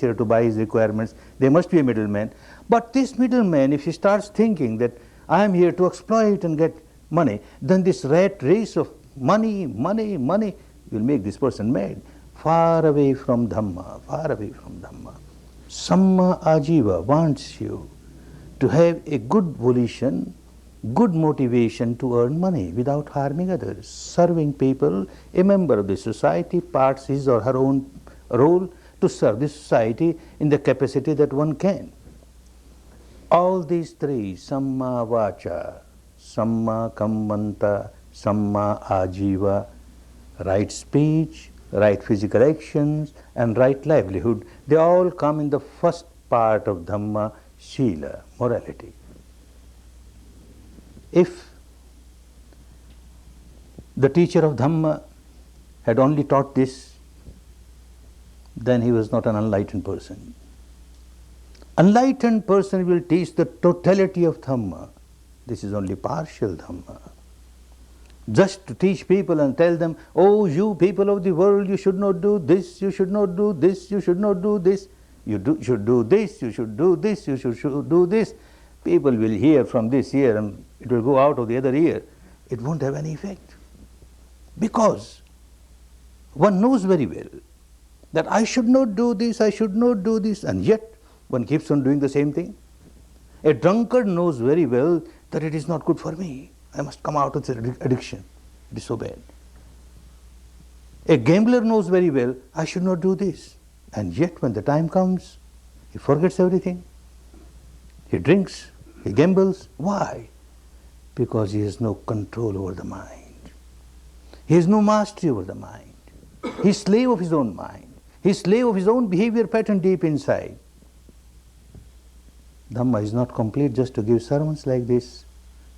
to buy his requirements. There must be a middleman. But this middleman, if he starts thinking that I am here to exploit and get money, then this rat race of money, money, money will make this person mad. Far away from Dhamma, far away from Dhamma. Samma Ajiva wants you to have a good volition, good motivation to earn money without harming others. Serving people, a member of the society parts his or her own role to serve the society in the capacity that one can. All these three, Samma Vacha, Samma Kammanta, Samma Ajiva, right speech, right physical actions and right livelihood, they all come in the first part of Dhamma, Shila, morality. If the teacher of Dhamma had only taught this, then he was not an enlightened person. Enlightened person will teach the totality of Dhamma. This is only partial Dhamma. Just to teach people and tell them, oh, you people of the world, you should not do this, you should not do this, you should not do this, should do this, you should do this, you should do this. People will hear from this ear and it will go out of the other ear. It won't have any effect. Because one knows very well that I should not do this, I should not do this, and yet one keeps on doing the same thing. A drunkard knows very well that it is not good for me. I must come out of this addiction. It is so bad. A gambler knows very well, I should not do this. And yet when the time comes, he forgets everything. He drinks, he gambles. Why? Because he has no control over the mind. He has no mastery over the mind. He is slave of his own mind. He is slave of his own behavior pattern deep inside. Dhamma is not complete just to give sermons like this.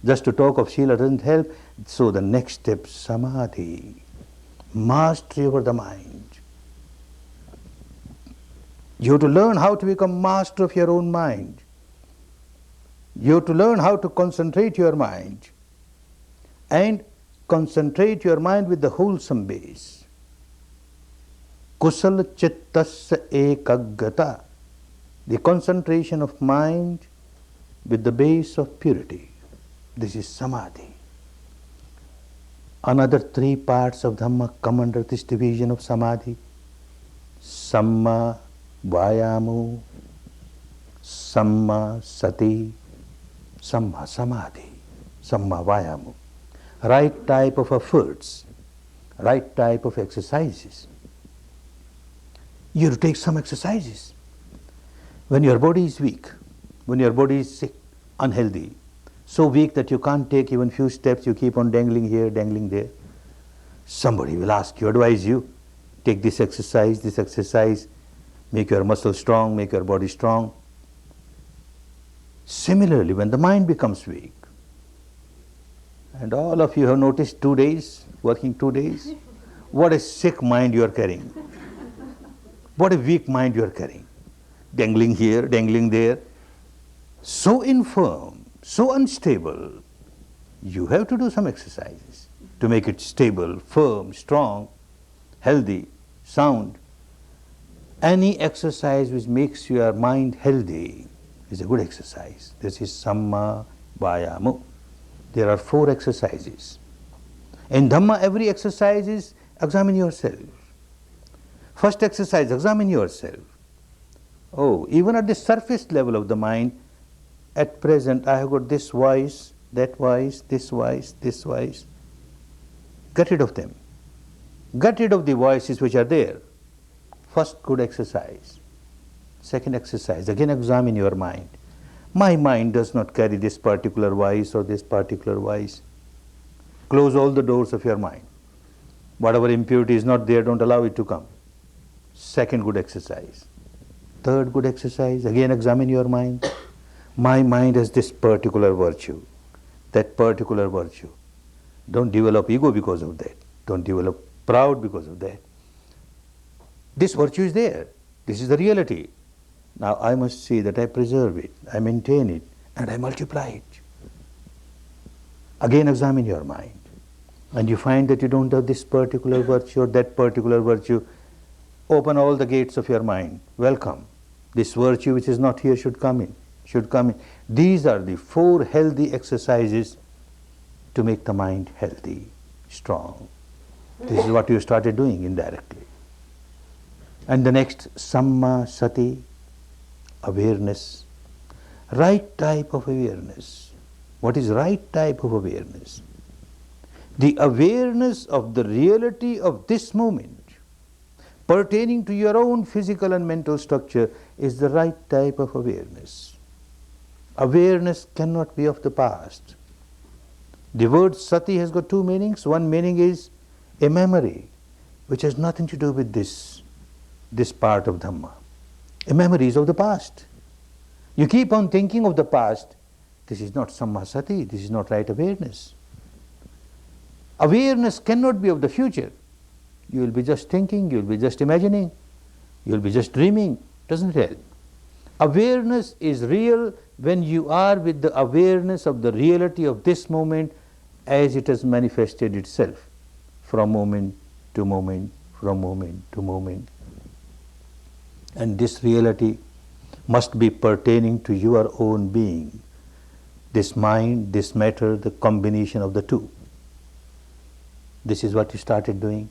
Just to talk of Shila doesn't help. So the next step, Samadhi, mastery over the mind. You have to learn how to become master of your own mind. You have to learn how to concentrate your mind and concentrate your mind with the wholesome base. Kusala chittasya ekaggata, the concentration of mind with the base of purity. This is Samadhi. Another three parts of Dhamma come under this division of Samadhi. Samma Vayamu, Samma Sati, Samma Samadhi, Samma Vayamu. Right type of efforts, right type of exercises. You have to take some exercises. When your body is weak, when your body is sick, unhealthy, so weak that you can't take even few steps, you keep on dangling here, dangling there. Somebody will ask you, advise you, take this exercise, make your muscles strong, make your body strong. Similarly, when the mind becomes weak, and all of you have noticed 2 days, working 2 days, what a sick mind you are carrying. What a weak mind you are carrying. Dangling here, dangling there. So infirm, so unstable. You have to do some exercises to make it stable, firm, strong, healthy, sound. Any exercise which makes your mind healthy is a good exercise. This is Samma Vayamu. There are 4 exercises. In Dhamma, every exercise is examine yourself. First exercise, examine yourself. Oh, even at the surface level of the mind, at present I have got this voice, that voice, this voice, this voice. Get rid of them. Get rid of the voices which are there. First good exercise. Second exercise, again examine your mind. My mind does not carry this particular voice or this particular voice. Close all the doors of your mind. Whatever impurity is not there, don't allow it to come. Second good exercise. Third good exercise, again examine your mind. My mind has this particular virtue, that particular virtue. Don't develop ego because of that. Don't develop proud because of that. This virtue is there. This is the reality. Now I must see that I preserve it, I maintain it, and I multiply it. Again examine your mind. And you find that you don't have this particular virtue or that particular virtue. Open all the gates of your mind. Welcome. This virtue which is not here should come in, should come in. These are the 4 healthy exercises to make the mind healthy, strong. This is what you started doing indirectly. And the next, Samma Sati, awareness. Right type of awareness. What is right type of awareness? The awareness of the reality of this moment pertaining to your own physical and mental structure is the right type of awareness. Awareness cannot be of the past. The word sati has got 2 meanings. One meaning is a memory which has nothing to do with this part of Dhamma. A memory is of the past. You keep on thinking of the past. This is not Samma Sati, this is not right awareness. Awareness cannot be of the future. You will be just thinking, you will be just imagining, you will be just dreaming. Doesn't help. Awareness is real when you are with the awareness of the reality of this moment as it has manifested itself from moment to moment, from moment to moment. And this reality must be pertaining to your own being. This mind, this matter, the combination of the 2. This is what you started doing.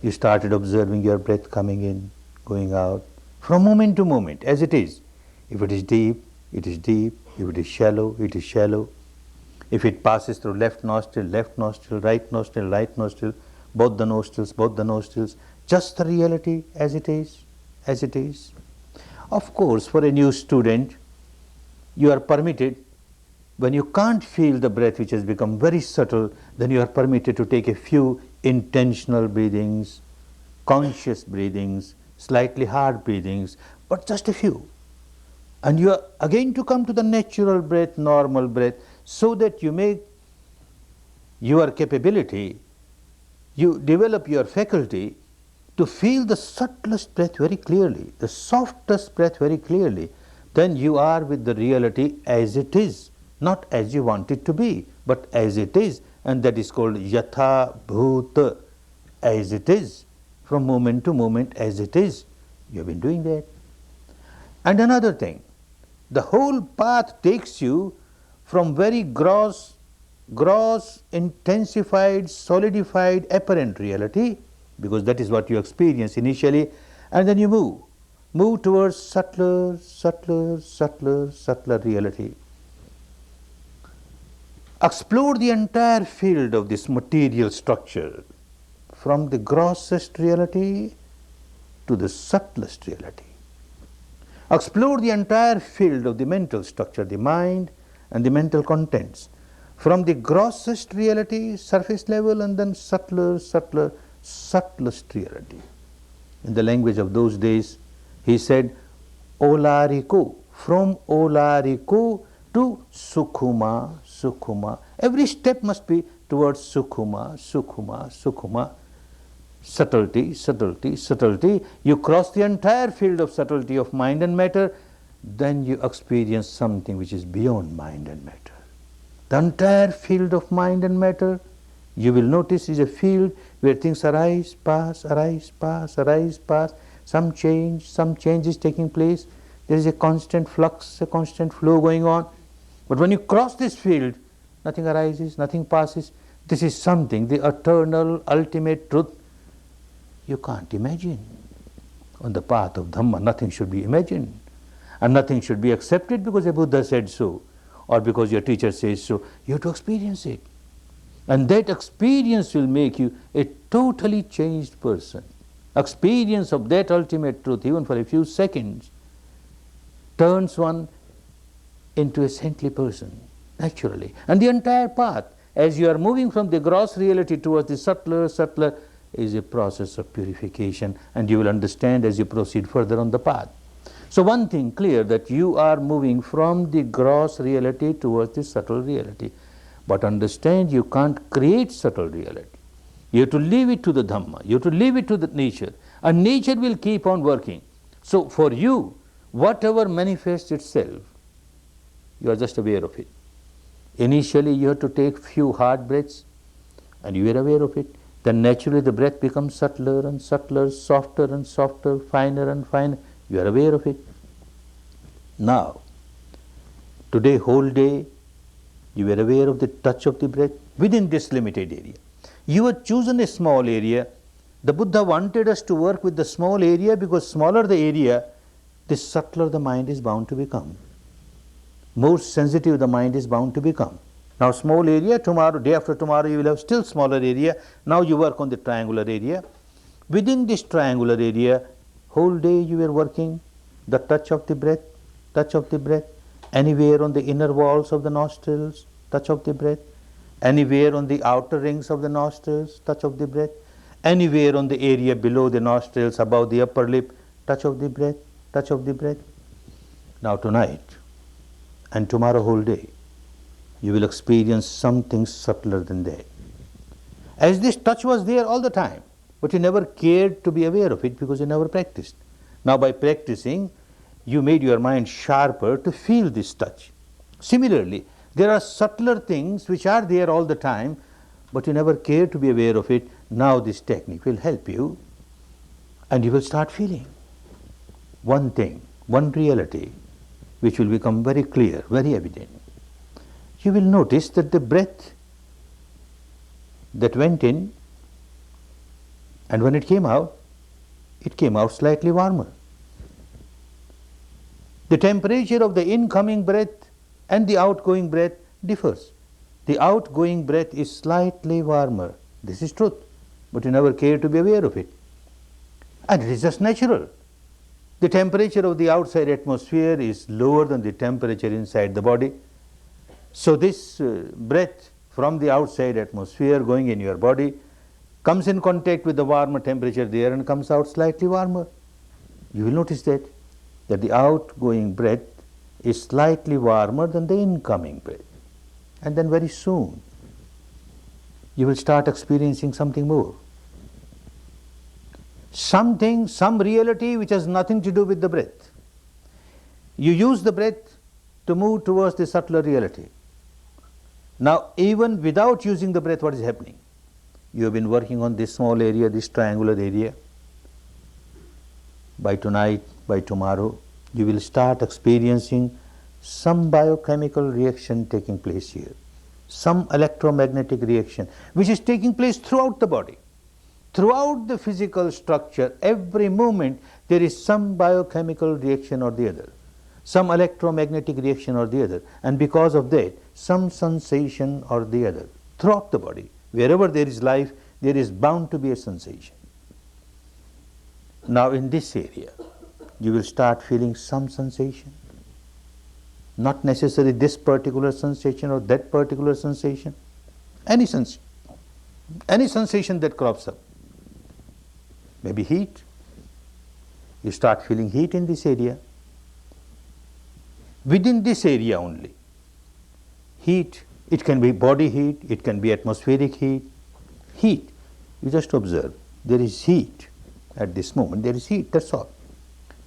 You started observing your breath coming in, going out, from moment to moment, as it is. If it is deep, it is deep. If it is shallow, it is shallow. If it passes through left nostril, right nostril, both the nostrils, just the reality as it is, as it is. Of course, for a new student, you are permitted, when you can't feel the breath which has become very subtle, then you are permitted to take a few intentional breathings, conscious breathings, slightly hard breathings, but just a few. And you are again to come to the natural breath, normal breath, so that you make your capability, you develop your faculty to feel the subtlest breath very clearly, the softest breath very clearly. Then you are with the reality as it is, not as you want it to be, but as it is, and that is called Yatha Bhuta, as it is, from moment to moment as it is. You have been doing that. And another thing, the whole path takes you from very gross, intensified, solidified, apparent reality, because that is what you experience initially, and then you move towards subtler reality. Explore the entire field of this material structure, from the grossest reality to the subtlest reality. Explore the entire field of the mental structure, the mind and the mental contents, from the grossest reality, surface level, and then subtlest reality. In the language of those days, he said, Olariko, from Olariko to Sukhuma. Every step must be towards Sukhuma. Subtlety. You cross the entire field of subtlety of mind and matter, then you experience something which is beyond mind and matter. The entire field of mind and matter, you will notice, is a field where things arise, pass. Some change is taking place. There is a constant flux, a constant flow going on. But when you cross this field, nothing arises, nothing passes. This is something, the eternal, ultimate truth, you can't imagine. On the path of Dhamma, nothing should be imagined. And nothing should be accepted because a Buddha said so, or because your teacher says so. You have to experience it. And that experience will make you a totally changed person. Experience of that ultimate truth, even for a few seconds, turns one into a saintly person, naturally. And the entire path, as you are moving from the gross reality towards the subtler, is a process of purification, and you will understand as you proceed further on the path. So one thing clear, that you are moving from the gross reality towards the subtle reality. But understand, you can't create subtle reality. You have to leave it to the Dhamma, you have to leave it to the nature, and nature will keep on working. So for you, whatever manifests itself, you are just aware of it. Initially you have to take few hard breaths, and you are aware of it. Then naturally the breath becomes subtler and subtler, softer and softer, finer and finer. You are aware of it. Now, today, whole day, you were aware of the touch of the breath within this limited area. You have chosen a small area. The Buddha wanted us to work with the small area because smaller the area, the subtler the mind is bound to become. More sensitive the mind is bound to become. Now small area, tomorrow, day after tomorrow you will have still smaller area. Now you work on the triangular area. Within this triangular area, whole day you were working the touch of the breath, touch of the breath, anywhere on the inner walls of the nostrils, touch of the breath, anywhere on the outer rings of the nostrils, touch of the breath, anywhere on the area below the nostrils, above the upper lip, touch of the breath, touch of the breath. Now tonight and tomorrow whole day, you will experience something subtler than that. As this touch was there all the time, but you never cared to be aware of it because you never practiced. Now by practicing, you made your mind sharper to feel this touch. Similarly, there are subtler things which are there all the time, but you never care to be aware of it. Now this technique will help you, and you will start feeling one thing, one reality, which will become very clear, very evident. You will notice that the breath that went in, and when it came out slightly warmer. The temperature of the incoming breath and the outgoing breath differs. The outgoing breath is slightly warmer. This is truth, but you never care to be aware of it. And it is just natural. The temperature of the outside atmosphere is lower than the temperature inside the body. So this breath from the outside atmosphere going in your body comes in contact with the warmer temperature there and comes out slightly warmer. You will notice that the outgoing breath is slightly warmer than the incoming breath. And then very soon, you will start experiencing something more. Something, some reality which has nothing to do with the breath. You use the breath to move towards the subtler reality. Now, even without using the breath, what is happening? You have been working on this small area, this triangular area. By tonight, by tomorrow, you will start experiencing some biochemical reaction taking place here, some electromagnetic reaction which is taking place throughout the body. Throughout the physical structure, every moment there is some biochemical reaction or the other, some electromagnetic reaction or the other, and because of that, some sensation or the other. Throughout the body, wherever there is life, there is bound to be a sensation. Now in this area, you will start feeling some sensation. Not necessarily this particular sensation or that particular sensation. Any sensation that crops up. Maybe heat. You start feeling heat in this area. Within this area only. Heat, it can be body heat, it can be atmospheric heat. Heat, you just observe. There is heat at this moment, there is heat, that's all.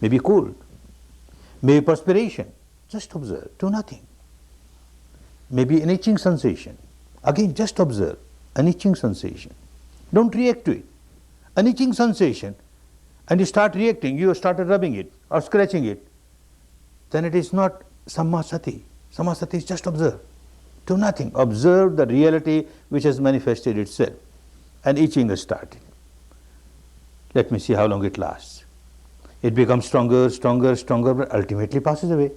Maybe cold, maybe perspiration, just observe, do nothing. Maybe an itching sensation, again just observe, an itching sensation. Don't react to it. An itching sensation, and you start reacting, you have started rubbing it or scratching it, then it is not sammasati. Sammasati is just observe, do nothing. Observe the reality which has manifested itself, and itching has started. Let me see how long it lasts. It becomes stronger, stronger, stronger, but ultimately passes away.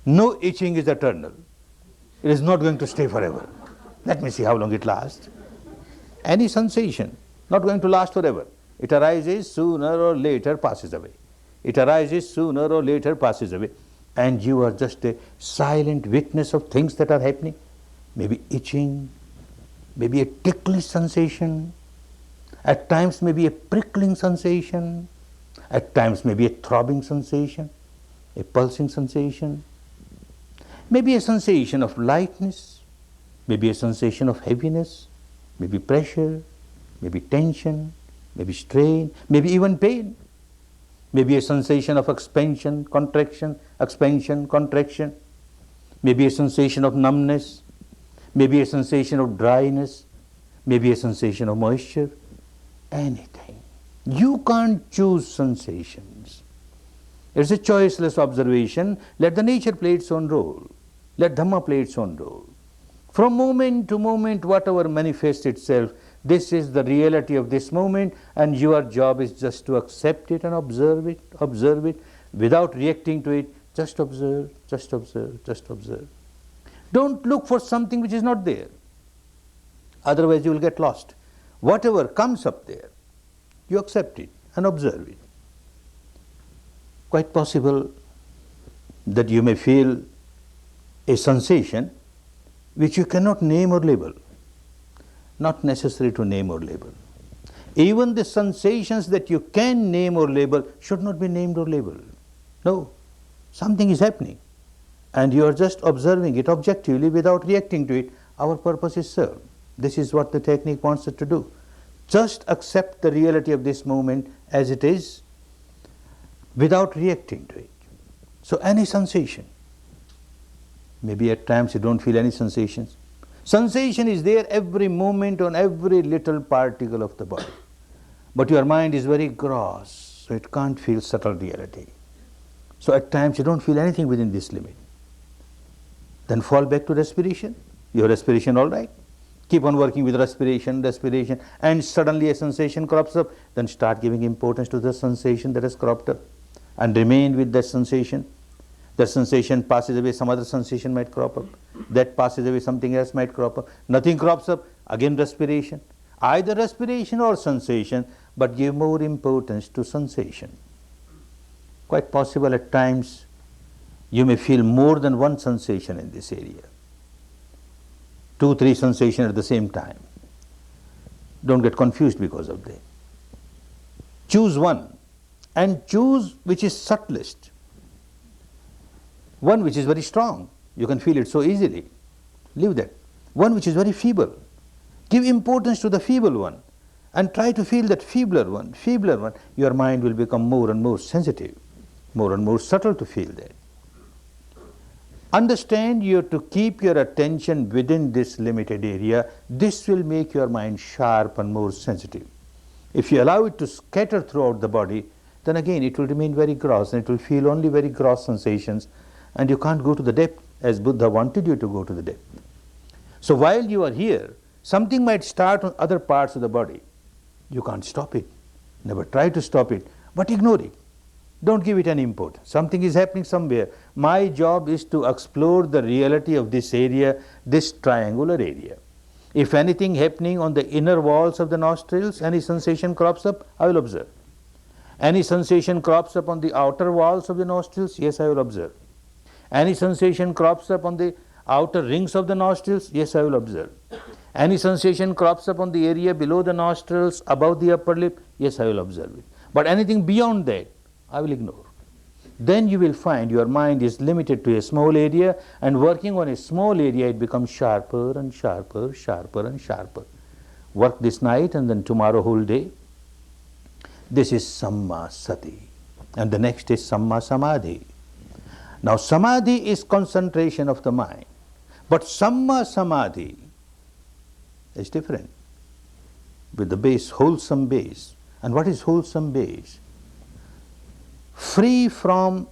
No itching is eternal. It is not going to stay forever. Let me see how long it lasts. Any sensation, not going to last forever. It arises, sooner or later passes away. It arises, sooner or later passes away. And you are just a silent witness of things that are happening. Maybe itching, maybe a ticklish sensation, at times maybe a prickling sensation, at times maybe a throbbing sensation, a pulsing sensation, maybe a sensation of lightness, maybe a sensation of heaviness, maybe pressure, maybe tension, maybe strain, maybe even pain, maybe a sensation of expansion, contraction, maybe a sensation of numbness, maybe a sensation of dryness, maybe a sensation of moisture, anything. You can't choose sensations. It's a choiceless observation. Let the nature play its own role. Let Dhamma play its own role. From moment to moment, whatever manifests itself, this is the reality of this moment, and your job is just to accept it and observe it, without reacting to it. Just observe, just observe, just observe. Don't look for something which is not there. Otherwise you will get lost. Whatever comes up there, you accept it and observe it. Quite possible that you may feel a sensation which you cannot name or label. Not necessary to name or label. Even the sensations that you can name or label should not be named or labeled. No, something is happening and you are just observing it objectively without reacting to it. Our purpose is served. This is what the technique wants us to do. Just accept the reality of this moment as it is without reacting to it. So any sensation, maybe at times you don't feel any sensations. Sensation is there every moment on every little particle of the body. But your mind is very gross, so it can't feel subtle reality. So at times you don't feel anything within this limit. Then fall back to respiration. Your respiration all right. Keep on working with respiration, and suddenly a sensation crops up. Then start giving importance to the sensation that has cropped up and remain with that sensation. The sensation passes away, some other sensation might crop up. That passes away, something else might crop up. Nothing crops up, again respiration. Either respiration or sensation, but give more importance to sensation. Quite possible at times you may feel more than one sensation in this area. 2, 3 sensations at the same time. Don't get confused because of that. Choose one and choose which is subtlest. One which is very strong, you can feel it so easily. Leave that. One which is very feeble. Give importance to the feeble one and try to feel that feebler one. Your mind will become more and more sensitive, more and more subtle to feel that. Understand you have to keep your attention within this limited area. This will make your mind sharp and more sensitive. If you allow it to scatter throughout the body, then again it will remain very gross and it will feel only very gross sensations, and you can't go to the depth as Buddha wanted you to go to the depth. So while you are here, something might start on other parts of the body. You can't stop it. Never try to stop it, but ignore it. Don't give it any importance. Something is happening somewhere. My job is to explore the reality of this area, this triangular area. If anything happening on the inner walls of the nostrils, any sensation crops up, I will observe. Any sensation crops up on the outer walls of the nostrils, yes, I will observe. Any sensation crops up on the outer rings of the nostrils, yes, I will observe. Any sensation crops up on the area below the nostrils, above the upper lip, yes, I will observe it. But anything beyond that, I will ignore. Then you will find your mind is limited to a small area, and working on a small area it becomes sharper and sharper, sharper and sharper. Work this night and then tomorrow whole day. This is Samma Sati, and the next is Samma Samadhi. Now Samadhi is concentration of the mind, but Samma Samadhi is different, with the base, wholesome base. And what is wholesome base? Free from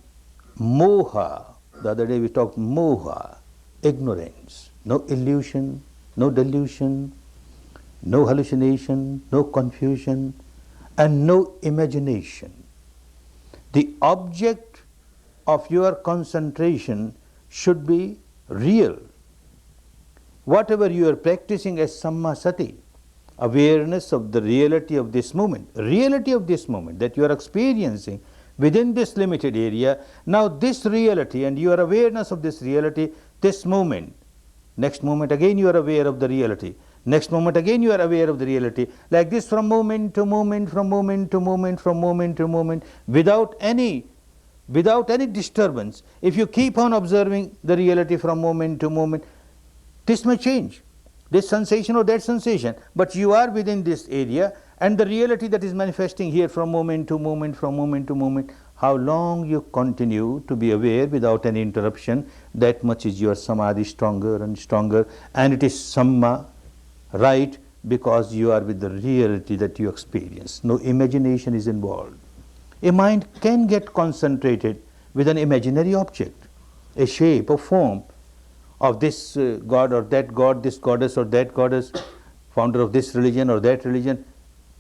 moha. The other day we talked moha, ignorance, no illusion, no delusion, no hallucination, no confusion, and no imagination. The object of your concentration should be real. Whatever you are practicing as Samma Sati, awareness of the reality of this moment that you are experiencing within this limited area. Now this reality and your awareness of this reality, this moment, next moment again you are aware of the reality, next moment again you are aware of the reality, like this from moment to moment, from moment to moment, from moment to moment, without any disturbance. If you keep on observing the reality from moment to moment, this may change, this sensation or that sensation, but you are within this area, and the reality that is manifesting here from moment to moment, from moment to moment, how long you continue to be aware without any interruption, that much is your samadhi stronger and stronger, and it is Samma, right, because you are with the reality that you experience. No imagination is involved. A mind can get concentrated with an imaginary object, a shape or form of this god or that god, this goddess or that goddess, founder of this religion or that religion.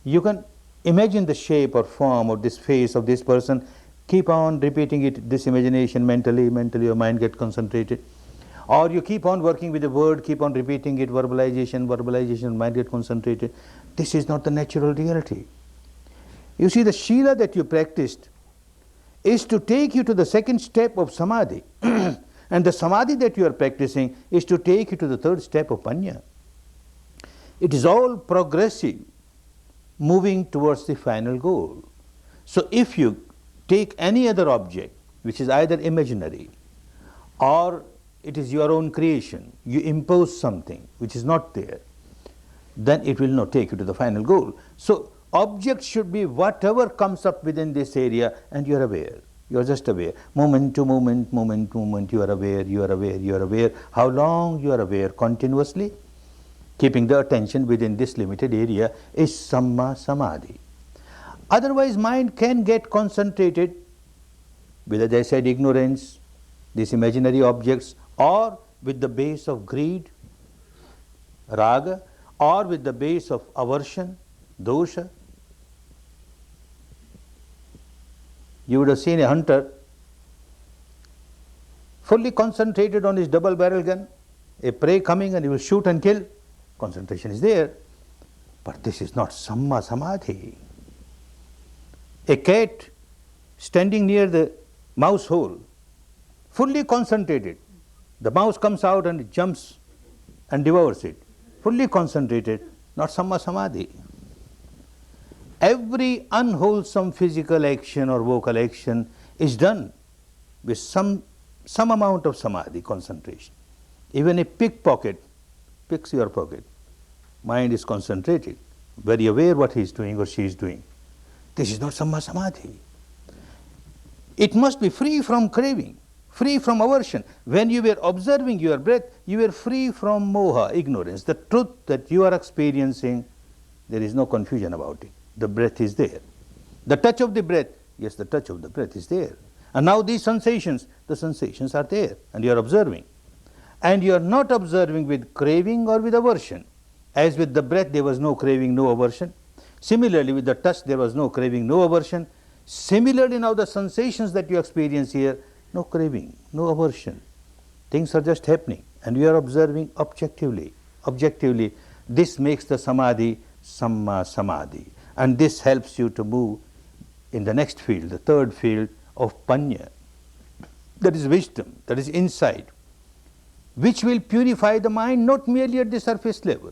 You can imagine the shape or form of this face of this person, keep on repeating it, this imagination mentally, your mind gets concentrated. Or you keep on working with the word, keep on repeating it, verbalization, mind gets concentrated. This is not the natural reality. You see, the Shila that you practiced is to take you to the second step of Samadhi. And the Samadhi that you are practicing is to take you to the third step of Panya. It is all progressive, moving towards the final goal. So if you take any other object, which is either imaginary or it is your own creation, you impose something which is not there, then it will not take you to the final goal. So object should be whatever comes up within this area, and you are aware. You are just aware. Moment to moment, you are aware. How long you are aware? Continuously. Keeping the attention within this limited area is Samma Samadhi. Otherwise, mind can get concentrated with, as I said, ignorance, these imaginary objects, or with the base of greed, raga, or with the base of aversion, dosha. You would have seen a hunter fully concentrated on his double barrel gun, a prey coming and he will shoot and kill. Concentration is there, but this is not Samma Samadhi. A cat standing near the mouse hole, fully concentrated. The mouse comes out and it jumps and devours it. Fully concentrated, not Samma Samadhi. Every unwholesome physical action or vocal action is done with some amount of Samadhi, concentration. Even a pickpocket picks your pocket. Mind is concentrated, very aware what he is doing or she is doing. This is not Samma Samadhi. It must be free from craving, free from aversion. When you were observing your breath, you were free from moha, ignorance. The truth that you are experiencing, there is no confusion about it. The breath is there. The touch of the breath, yes, the touch of the breath is there. And now these sensations, the sensations are there, and you are observing. And you are not observing with craving or with aversion. As with the breath, there was no craving, no aversion. Similarly, with the touch, there was no craving, no aversion. Similarly, now the sensations that you experience here, no craving, no aversion. Things are just happening, and you are observing objectively. Objectively, this makes the Samadhi Samma Samadhi. And this helps you to move in the next field, the third field of Panya. That is wisdom, that is insight, which will purify the mind not merely at the surface level.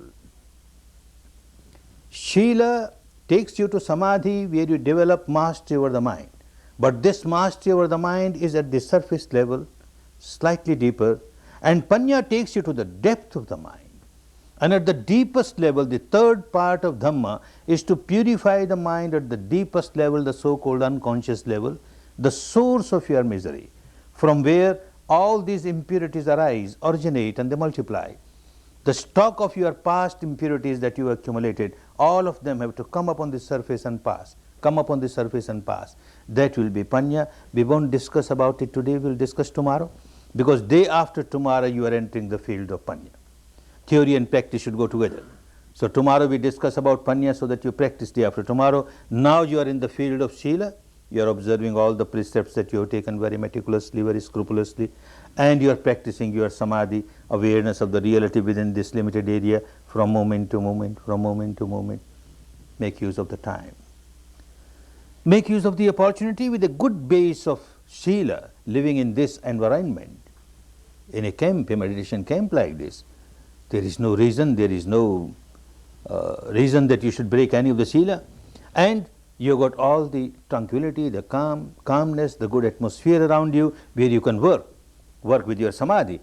Shila takes you to Samadhi where you develop mastery over the mind. But this mastery over the mind is at the surface level, slightly deeper, and Panya takes you to the depth of the mind. And at the deepest level, the third part of Dhamma is to purify the mind at the deepest level, the so-called unconscious level, the source of your misery, from where all these impurities arise, originate, and they multiply. The stock of your past impurities that you accumulated, all of them have to come up on the surface and pass. Come up on the surface and pass. That will be Panya. We won't discuss about it today, we will discuss tomorrow, because day after tomorrow you are entering the field of Panya. Theory and practice should go together. So tomorrow we discuss about Panya so that you practice day after tomorrow. Now you are in the field of Shila. You are observing all the precepts that you have taken very meticulously, very scrupulously, and you are practicing your Samadhi, awareness of the reality within this limited area from moment to moment, from moment to moment. Make use of the time. Make use of the opportunity with a good base of Shila, living in this environment. In a camp, a meditation camp like this, there is no reason, reason that you should break any of the Shila. And you got all the tranquility, the calmness, the good atmosphere around you where you can work with your Samadhi.